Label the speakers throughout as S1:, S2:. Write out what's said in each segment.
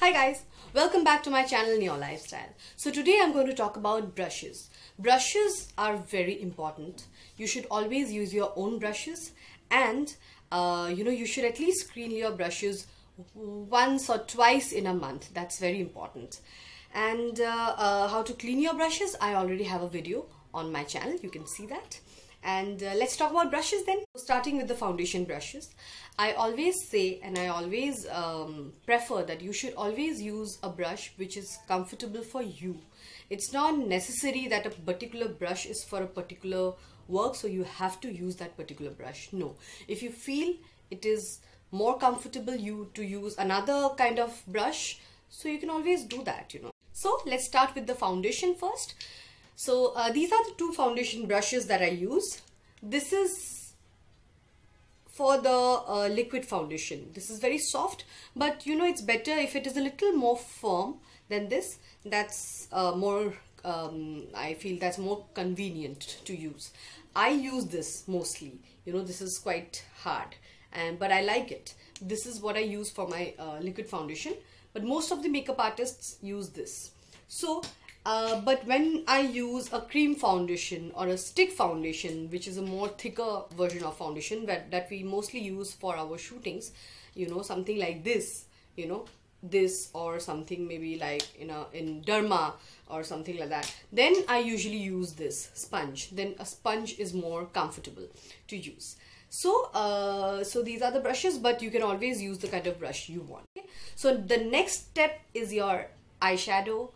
S1: Hi guys, welcome back to my channel Your Lifestyle. So today I'm going to talk about brushes. Brushes are very important. You should always use your own brushes and you should at least clean your brushes once or twice in a month. That's very important. And how to clean your brushes, I already have a video on my channel. You can see that. And let's talk about brushes then. Starting with the foundation brushes, I always say and I always prefer that you should always use a brush which is comfortable for you. It's not necessary that a particular brush is for a particular work, so you have to use that particular brush. No, if you feel it is more comfortable to use another kind of brush, so you can always do that, So let's start with the foundation first. So these are the two foundation brushes that I use. This is for the liquid foundation. This is very soft, but it's better if it is a little more firm than this. That's I feel that's more convenient to use. I use this mostly. This is quite hard, but I like it. This is what I use for my liquid foundation, but most of the makeup artists use this. So but when I use a cream foundation or a stick foundation, which is a more thicker version of foundation that we mostly use for our shootings, something like this, this or something maybe like in derma or something like that, then I usually use this sponge. Then a sponge is more comfortable to use. So so these are the brushes, but you can always use the kind of brush you want. Okay? So the next step is your eyeshadow,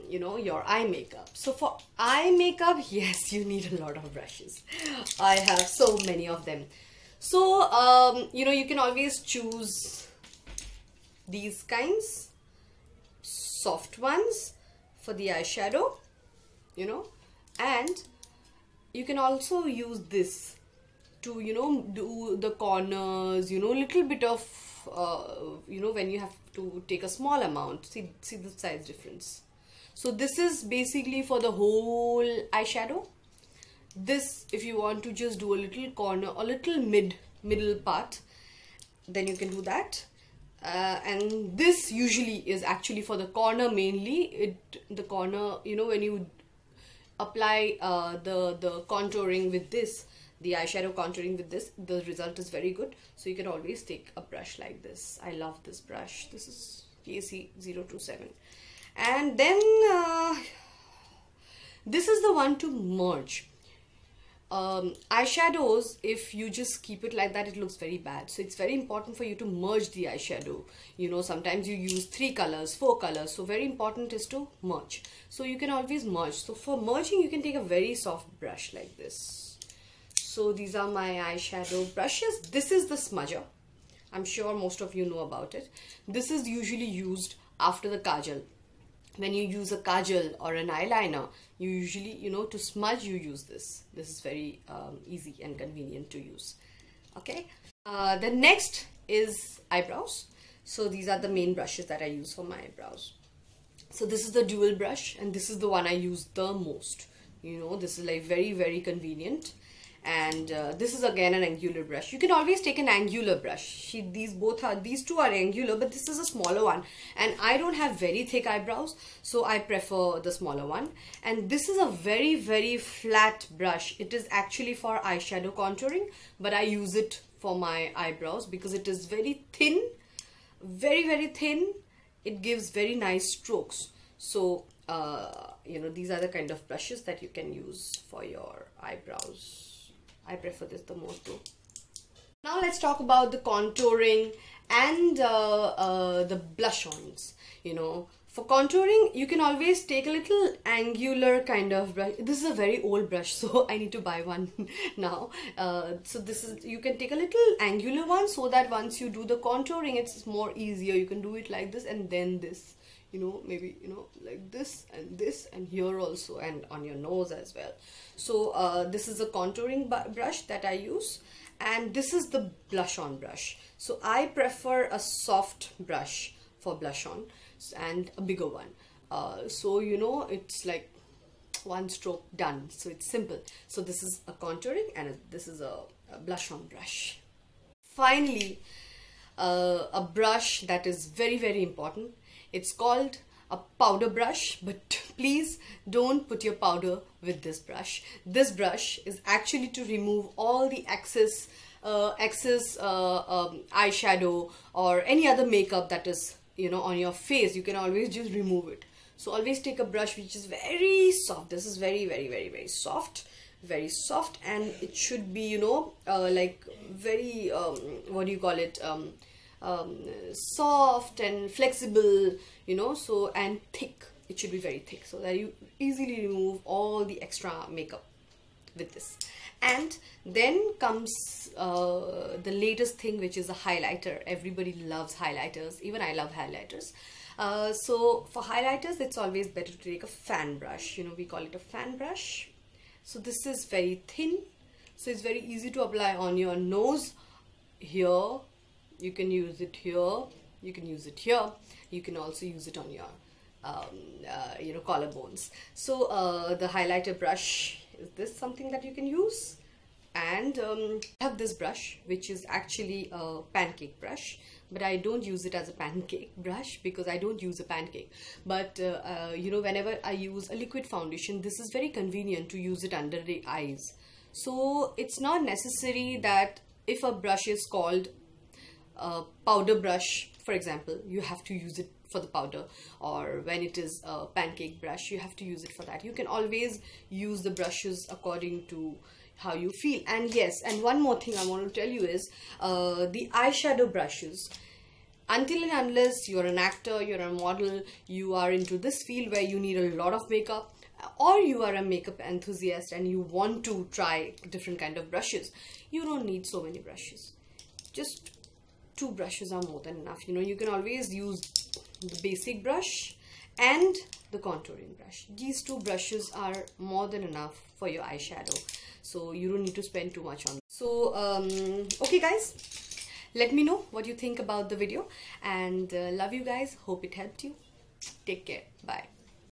S1: your eye makeup. So for eye makeup, yes, you need a lot of brushes. I have so many of them. So you can always choose these kinds, soft ones for the eyeshadow, and you can also use this to do the corners, little bit of when you have to take a small amount. See the size difference. So this is basically for the whole eyeshadow. This, if you want to just do a little corner or little middle part, then you can do that. And this usually is actually for the corner mainly. The corner, when you apply the contouring with this, the eyeshadow contouring with this, the result is very good. So you can always take a brush like this. I love this brush. This is KC027. And then this is the one to merge. Eyeshadows, if you just keep it like that, it looks very bad. So it's very important for you to merge the eyeshadow. Sometimes you use 3 colors, 4 colors. So very important is to merge. So you can always merge. So for merging, you can take a very soft brush like this. So these are my eyeshadow brushes. This is the smudger. I'm sure most of you know about it. This is usually used after the kajal. When you use a kajal or an eyeliner, you usually, to smudge, you use this. This is very easy and convenient to use. Okay. The next is eyebrows. So these are the main brushes that I use for my eyebrows. So this is the dual brush, and this is the one I use the most. This is like very, very convenient. And this is again an angular brush. You can always take an angular brush. These two are angular, but this is a smaller one. And I don't have very thick eyebrows, so I prefer the smaller one. And this is a very, very flat brush. It is actually for eyeshadow contouring, but I use it for my eyebrows because it is very thin, very, very thin. It gives very nice strokes. So, these are the kind of brushes that you can use for your eyebrows. I prefer this the most though. Now let's talk about the contouring and the blush-ons. For contouring, you can always take a little angular kind of brush. This is a very old brush, so I need to buy one now. So you can take a little angular one so that once you do the contouring, it's more easier. You can do it like this and then this. Maybe like this and here also, and on your nose as well. So this is a contouring brush that I use, and this is the blush on brush. So I prefer a soft brush for blush on and a bigger one. So it's like one stroke done, so it's simple. So this is a contouring and this is a blush on brush. Finally, a brush that is very, very important. It's called a powder brush, but please don't put your powder with this brush. This brush is actually to remove all the excess eyeshadow or any other makeup that is, you know, on your face. You can always just remove it. So always take a brush which is very soft. This is very, very, very, very soft, very soft, and it should be, you know, like very what do you call it, soft and flexible, you know, so, and thick. It should be very thick so that you easily remove all the extra makeup with this. And then comes the latest thing, which is a highlighter. Everybody loves highlighters, even I love highlighters. So for highlighters, it's always better to take a fan brush. You know, we call it a fan brush. So this is very thin, so it's very easy to apply on your nose. Here you can use it, here you can use it, here you can also use it on your you know, collarbones. So the highlighter brush, is this something that you can use? And I have this brush which is actually a pancake brush, but I don't use it as a pancake brush because I don't use a pancake. But you know, whenever I use a liquid foundation, this is very convenient to use it under the eyes. So it's not necessary that if a brush is called a powder brush, for example, you have to use it for the powder, or when it is a pancake brush, you have to use it for that. You can always use the brushes according to how you feel. And yes, and one more thing I want to tell you is the eyeshadow brushes, until and unless you're an actor, you're a model, you are into this field where you need a lot of makeup, or you are a makeup enthusiast and you want to try different kind of brushes, you don't need so many brushes. Just 2 brushes are more than enough. You know, you can always use the basic brush and the contouring brush. These 2 brushes are more than enough for your eyeshadow, so you don't need to spend too much on it. So okay guys, let me know what you think about the video, and love you guys, hope it helped you. Take care, bye.